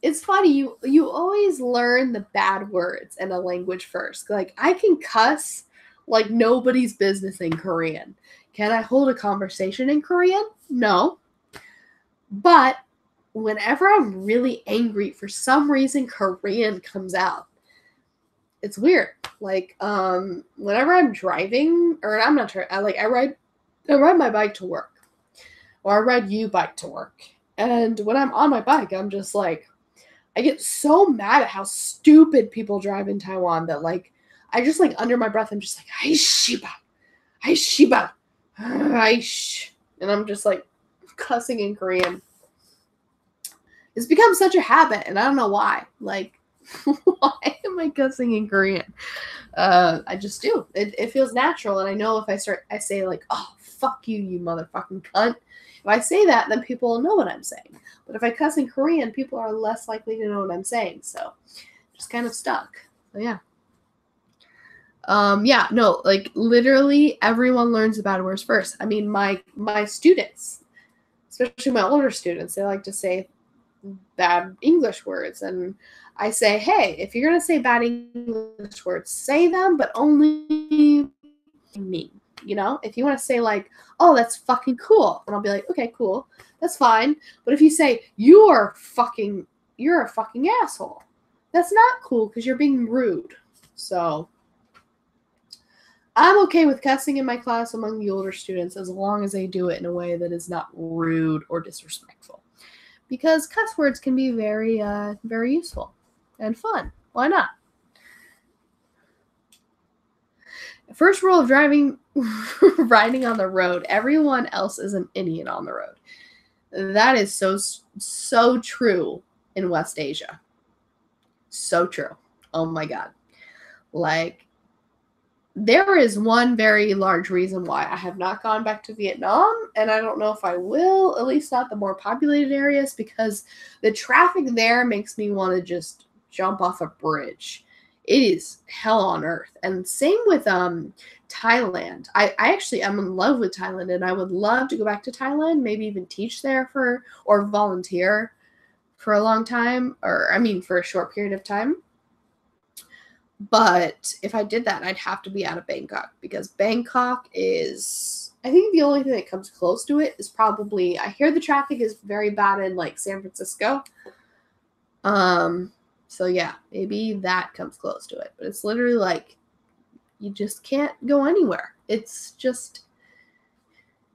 Speaker 1: It's funny, you always learn the bad words in a language first. Like, I can cuss like nobody's business in Korean. Can I hold a conversation in Korean? No. But whenever I'm really angry, for some reason Korean comes out. It's weird. Like, whenever I'm driving, or I'm not sure, I ride my bike to work, or I ride U-bike to work. And when I'm on my bike, I'm just like, I get so mad at how stupid people drive in Taiwan that, like, I just, like, under my breath, I'm just like, "Hai shiba, hai shiba, hai sh," and I'm just like cussing in Korean. It's become such a habit, and I don't know why. Like, why am I cussing in Korean? I just do. It feels natural, and I know if I say, like, "Oh, fuck you, you motherfucking cunt." If I say that, then people will know what I'm saying. But if I cuss in Korean, people are less likely to know what I'm saying. So, just kind of stuck. So, yeah. Yeah, no, like, literally everyone learns the bad words first. I mean, my students, especially my older students, they like to say bad English words. And I say, hey, if you're going to say bad English words, say them, but only me. If you want to say, like, oh, that's fucking cool, and I'll be like, okay, cool, that's fine. But if you say, you're a fucking asshole, that's not cool, because you're being rude. So I'm okay with cussing in my class among the older students, as long as they do it in a way that is not rude or disrespectful, because cuss words can be very, very useful and fun. Why not? First rule of riding on the road: everyone else is an idiot on the road. That is so true in West Asia. So true. Oh my god. Like, there is one very large reason why I have not gone back to Vietnam, and I don't know if I will, at least not the more populated areas, because the traffic there makes me want to just jump off a bridge. It is hell on earth. And same with Thailand. I actually am in love with Thailand, and I would love to go back to Thailand, maybe even teach there or volunteer for a long time, for a short period of time. But if I did that, I'd have to be out of Bangkok, because Bangkok is, I think the only thing that comes close to it is probably, I hear the traffic is very bad in, like, San Francisco. So yeah, maybe that comes close to it. But it's literally like you just can't go anywhere. It's just.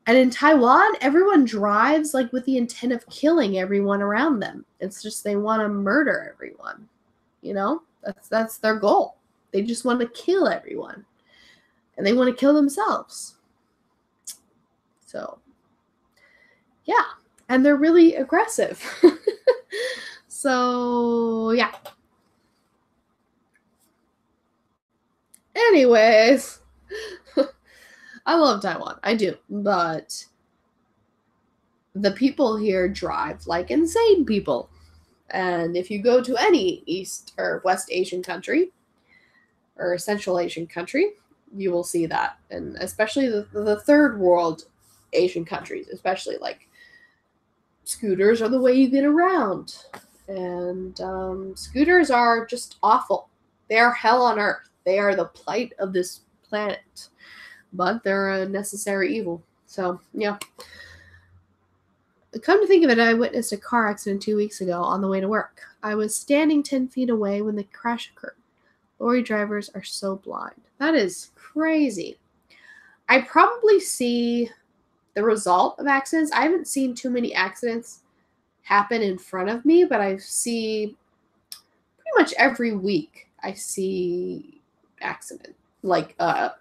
Speaker 1: And in Taiwan, everyone drives like with the intent of killing everyone around them. It's just they want to murder everyone. You know? That's their goal. They just want to kill everyone. And they want to kill themselves. So, yeah. And they're really aggressive. So, yeah. Anyways, I love Taiwan. I do. But the people here drive like insane people. And if you go to any East or West Asian country or Central Asian country, you will see that. And especially the third world Asian countries, especially like scooters are the way you get around. And scooters are just awful. They are hell on earth. They are the plight of this planet. But they're a necessary evil. So, yeah. Come to think of it, I witnessed a car accident 2 weeks ago on the way to work. I was standing 10 feet away when the crash occurred. Lorry drivers are so blind. That is crazy. I probably see the result of accidents. I haven't seen too many accidents happen in front of me, but I see pretty much every week I see accident. Like the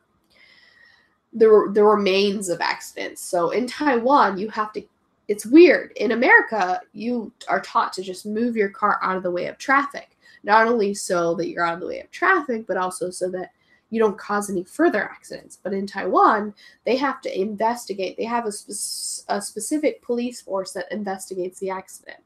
Speaker 1: remains of accidents. So in Taiwan, you have to. It's weird. In America, you are taught to just move your car out of the way of traffic. Not only so that you're out of the way of traffic, but also so that you don't cause any further accidents. But in Taiwan, they have to investigate. They have a specific police force that investigates the accident.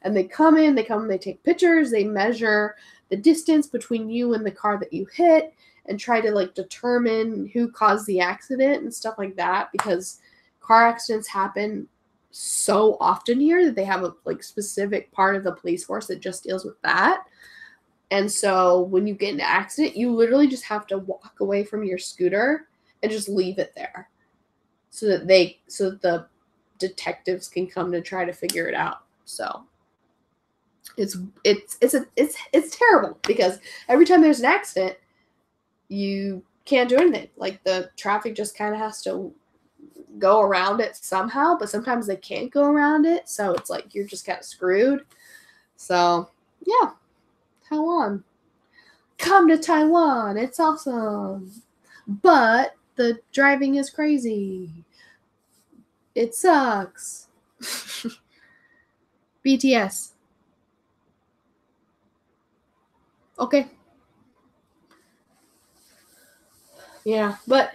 Speaker 1: And they come in, they take pictures, they measure the distance between you and the car that you hit and try to like determine who caused the accident and stuff like that, because car accidents happen so often here that they have a like specific part of the police force that just deals with that. And so when you get in an accident, you literally just have to walk away from your scooter and just leave it there so that the detectives can come to try to figure it out. So it's terrible because every time there's an accident, you can't do anything. Like the traffic just kind of has to go around it somehow, but sometimes they can't go around it, so it's like you're just kind of screwed. So yeah, Taiwan, come to Taiwan, it's awesome, but the driving is crazy, it sucks. BTS. Okay. Yeah, but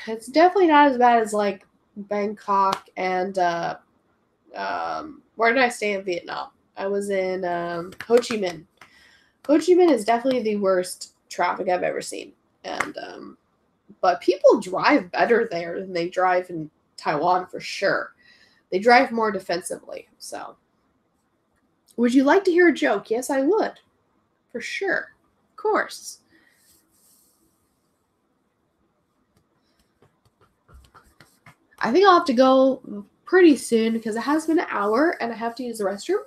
Speaker 1: it's definitely not as bad as like Bangkok and where did I stay in Vietnam? I was in Ho Chi Minh. Ho Chi Minh is definitely the worst traffic I've ever seen, and but people drive better there than they drive in Taiwan for sure. They drive more defensively. So, would you like to hear a joke? Yes, I would, for sure, of course. I think I'll have to go pretty soon because it has been an hour and I have to use the restroom.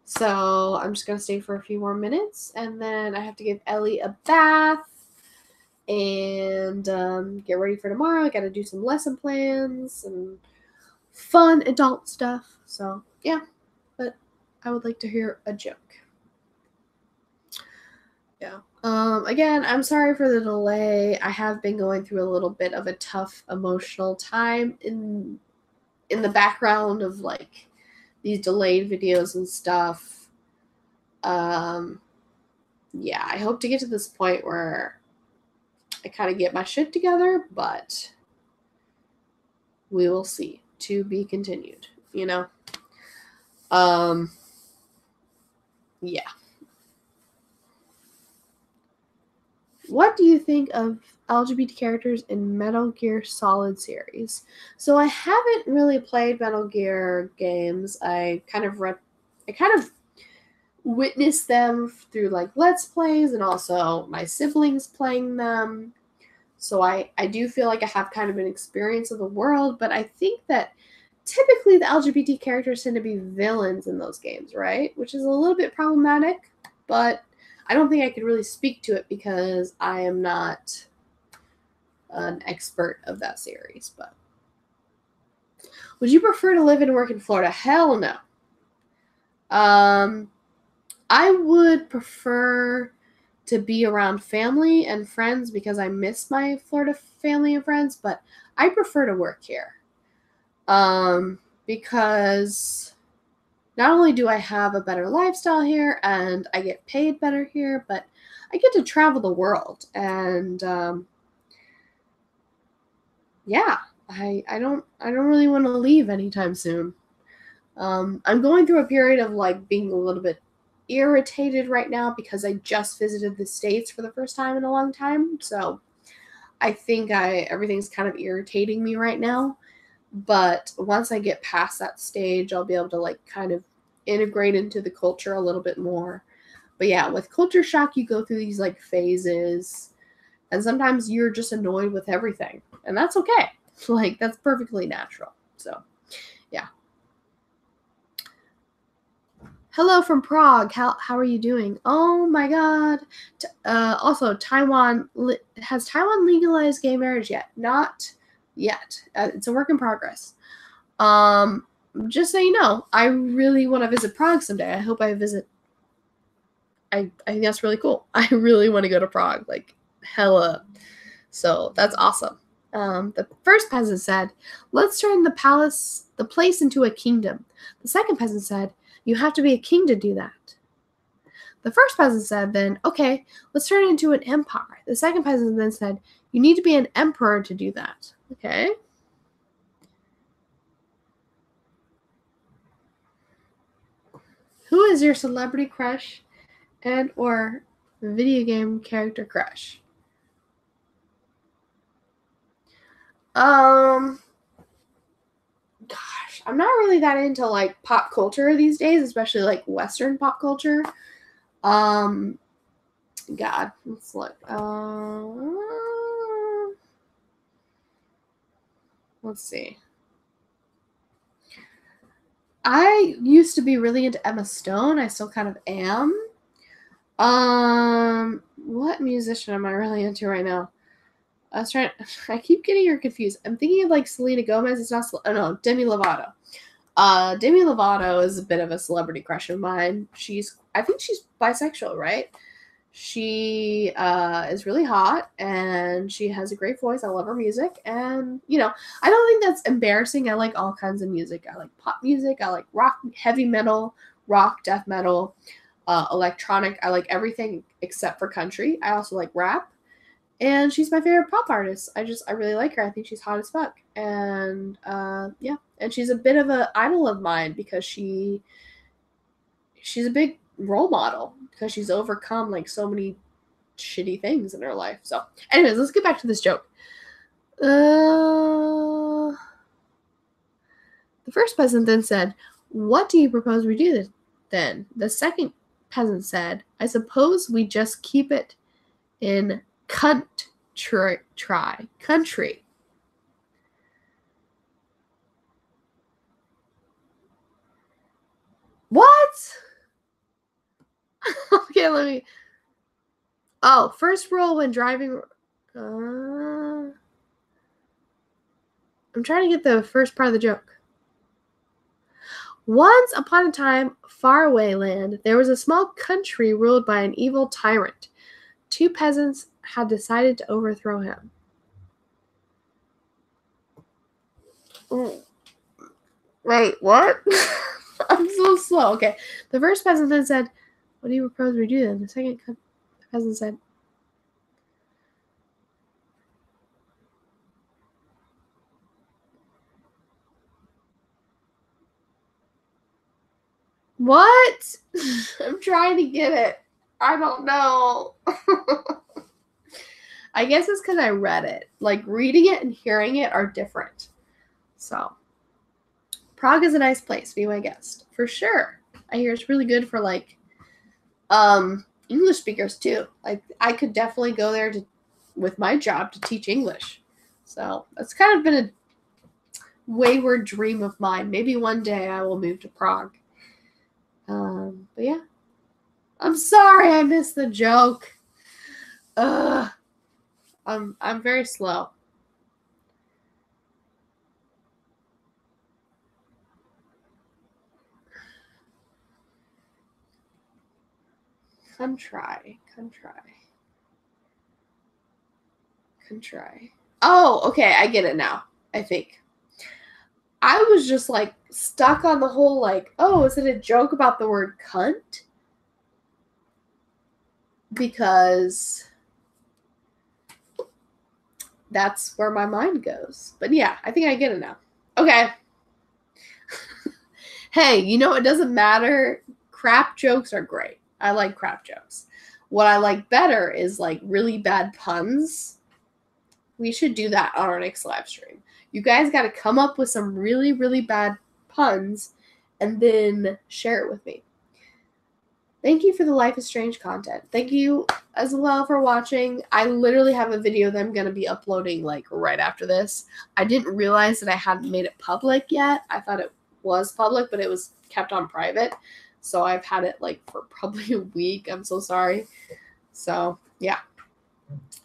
Speaker 1: So I'm just going to stay for a few more minutes and then I have to give Ellie a bath and get ready for tomorrow. I got to do some lesson plans and fun adult stuff. So yeah, but I would like to hear a joke. Yeah. Again, I'm sorry for the delay. I have been going through a little bit of a tough emotional time in the background of like these delayed videos and stuff. Yeah, I hope to get to this point where I kind of get my shit together, but we will see. To be continued, you know? Yeah. What do you think of LGBT characters in Metal Gear Solid series? So I haven't really played Metal Gear games. I kind of witnessed them through like Let's Plays and also my siblings playing them. So I do feel like I have kind of an experience of the world, but I think that typically the LGBT characters tend to be villains in those games, right? Which is a little bit problematic, but I don't think I could really speak to it because I am not an expert of that series. But would you prefer to live and work in Florida? Hell no. I would prefer to be around family and friends because I miss my Florida family and friends, but I prefer to work here. Because not only do I have a better lifestyle here and I get paid better here, but I get to travel the world. And yeah, I don't really want to leave anytime soon. I'm going through a period of like being a little bit irritated right now because I just visited the States for the first time in a long time. So I think everything's kind of irritating me right now. But once I get past that stage, I'll be able to like kind of integrate into the culture a little bit more. But yeah, with culture shock, you go through these like phases, and sometimes you're just annoyed with everything, and that's okay. Like, that's perfectly natural. So yeah. Hello from Prague. How are you doing? Oh my God. Also, has Taiwan legalized gay marriage yet? Not yet. It's a work in progress. Just so you know, I really want to visit Prague someday. I hope I visit. I think that's really cool. I really want to go to Prague, like hella. So that's awesome. The first peasant said, "Let's turn the place into a kingdom." The second peasant said, "You have to be a king to do that." The first peasant said then, "Okay, let's turn it into an empire." The second peasant then said, "You need to be an emperor to do that." Okay. Who is your celebrity crush and or video game character crush? Gosh, I'm not really that into like pop culture these days, especially like Western pop culture. God, let's look. Let's see. I used to be really into Emma Stone. I still kind of am. What musician am I really into right now? I keep getting her confused. I'm thinking of like Selena Gomez. It's not. Oh no, Demi Lovato. Demi Lovato is a bit of a celebrity crush of mine. I think she's bisexual, right? She is really hot and she has a great voice. I love her music, and I don't think that's embarrassing. I like all kinds of music. I like pop music. I like rock, heavy metal, rock, death metal, electronic. I like everything except for country. I also like rap. And she's my favorite pop artist. I really like her. I think she's hot as fuck. And yeah, and she's a bit of an idol of mine because she's a big role model because she's overcome like so many shitty things in her life. So, anyways, let's get back to this joke. The first peasant then said, "What do you propose we do then?" The second peasant said, "I suppose we just keep it in country." What? Okay, let me. Oh, first rule when driving. I'm trying to get the first part of the joke. Once upon a time, far away land, there was a small country ruled by an evil tyrant. Two peasants had decided to overthrow him. Wait, what? I'm so slow. Okay. The first peasant then said, "What do you propose we do then?" The second peasant said, "What?" I'm trying to get it. I don't know. I guess it's because I read it. Like, reading it and hearing it are different. So, Prague is a nice place. Be my guest. For sure. I hear it's really good for, like, English speakers, too. Like, I could definitely go there with my job to teach English. So, that's kind of been a wayward dream of mine. Maybe one day I will move to Prague. But yeah. I'm sorry I missed the joke. Ugh. I'm very slow. Contry. Oh, okay, I get it now, I think. I was just like stuck on the whole like, oh, is it a joke about the word cunt? Because that's where my mind goes. But yeah, I think I get it now. Okay. Hey, you know, it doesn't matter. Crap jokes are great. I like crap jokes. What I like better is like really bad puns. We should do that on our next live stream. You guys got to come up with some really, really bad puns and then share it with me. Thank you for the Life is Strange content. Thank you as well for watching. I literally have a video that I'm going to be uploading like right after this. I didn't realize that I hadn't made it public yet. I thought it was public, but it was kept on private. So I've had it like for probably a week. I'm so sorry. So yeah.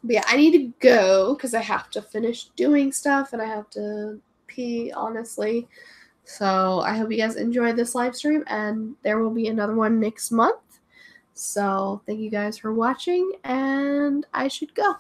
Speaker 1: But yeah, I need to go because I have to finish doing stuff and I have to pee, honestly. So I hope you guys enjoyed this live stream, and there will be another one next month. So thank you guys for watching, and I should go.